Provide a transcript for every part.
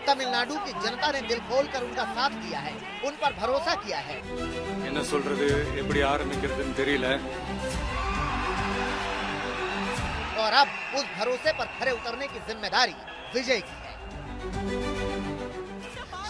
तमिलनाडु की जनता ने दिल खोलकर उनका साथ दिया है, उन पर भरोसा किया है। என்ன சொல்றது எப்படி ஆரம்பிக்கிறதுன்னு தெரியல। और अब उस भरोसे पर खरे उतरने की जिम्मेदारी विजय की है।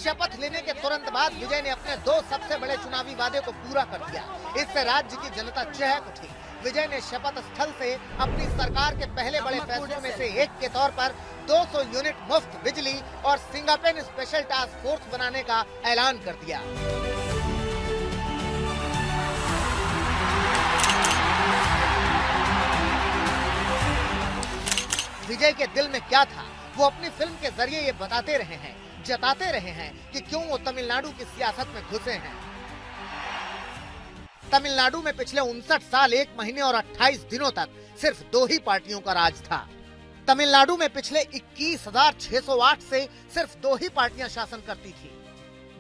शपथ लेने के तुरंत बाद विजय ने अपने 2 सबसे बड़े चुनावी वादे को पूरा कर दिया। इससे राज्य की जनता चहक उठी। विजय ने शपथ स्थल से अपनी सरकार के पहले बड़े फैसलों में से एक के तौर पर 200 यूनिट मुफ्त बिजली और सिंगापेन स्पेशल टास्क फोर्स बनाने का ऐलान कर दिया। विजय के दिल में क्या था, वो अपनी फिल्म के जरिए ये बताते रहे हैं, जताते रहे हैं कि क्यों वो तमिलनाडु की सियासत में घुसे हैं। तमिलनाडु में पिछले 59 साल 1 महीने और 28 दिनों तक सिर्फ 2 ही पार्टियों का राज था। तमिलनाडु में पिछले 21,608 से सिर्फ 2 ही पार्टियां शासन करती थी,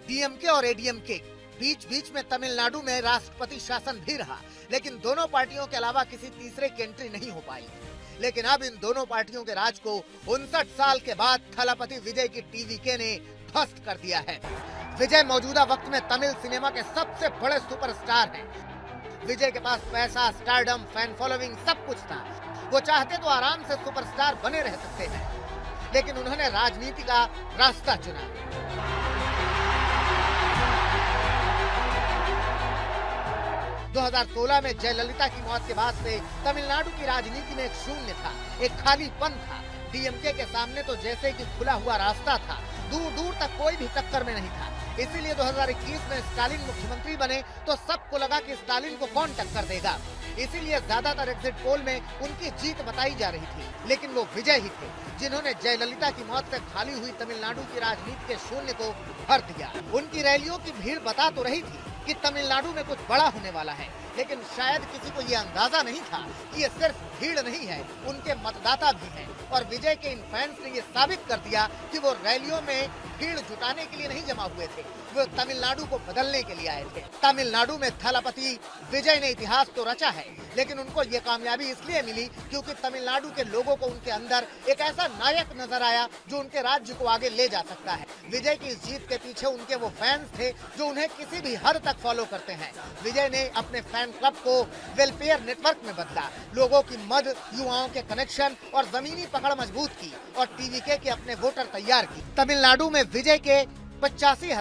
डीएमके और एडीएमके। बीच बीच में तमिलनाडु में राष्ट्रपति शासन भी रहा, लेकिन दोनों पार्टियों के अलावा किसी तीसरे की एंट्री नहीं हो पाई। लेकिन अब इन दोनों पार्टियों के राज को 59 साल के बाद थलापति विजय की टीवीके ने ध्वस्त कर दिया है। विजय मौजूदा वक्त में तमिल सिनेमा के सबसे बड़े सुपरस्टार हैं। विजय के पास पैसा, स्टारडम, फैन फॉलोइंग सब कुछ था। वो चाहते तो आराम से सुपरस्टार बने रह सकते हैं, लेकिन उन्होंने राजनीति का रास्ता चुना। 2016 में जयललिता की मौत के बाद से तमिलनाडु की राजनीति में एक शून्य था, एक खालीपन था। डीएमके के सामने तो जैसे कि खुला हुआ रास्ता था, दूर दूर तक कोई भी टक्कर में नहीं था। इसीलिए 2021 में स्टालिन मुख्यमंत्री बने तो सबको लगा कि स्टालिन को कौन टक्कर देगा। इसीलिए ज्यादातर एग्जिट पोल में उनकी जीत बताई जा रही थी, लेकिन वो विजय ही थे जिन्होंने जयललिता की मौत से खाली हुई तमिलनाडु की राजनीति के शून्य को भर दिया। उनकी रैलियों की भीड़ बता तो रही थी कि तमिलनाडु में कुछ बड़ा होने वाला है, लेकिन शायद किसी को ये अंदाजा नहीं था कि ये सिर्फ भीड़ नहीं है, उनके मतदाता भी हैं। और विजय के इन फैंस ने ये साबित कर दिया कि वो रैलियों में भीड़ जुटाने के लिए नहीं जमा हुए थे, वो तमिलनाडु को बदलने के लिए आए थे। तमिलनाडु में थलापति विजय ने इतिहास तो रचा है, लेकिन उनको ये कामयाबी इसलिए मिली क्योंकि तमिलनाडु के लोगों को उनके अंदर एक ऐसा नायक नजर आया जो उनके राज्य को आगे ले जा सकता है। विजय की इस जीत के पीछे उनके वो फैंस थे जो उन्हें किसी भी हद तक फॉलो करते हैं। विजय ने अपने फैन क्लब को वेलफेयर नेटवर्क में बदला, लोगों की मदद, युवाओं के कनेक्शन और जमीनी पकड़ मजबूत की और टीवीके के अपने वोटर तैयार की। तमिलनाडु में विजय के 85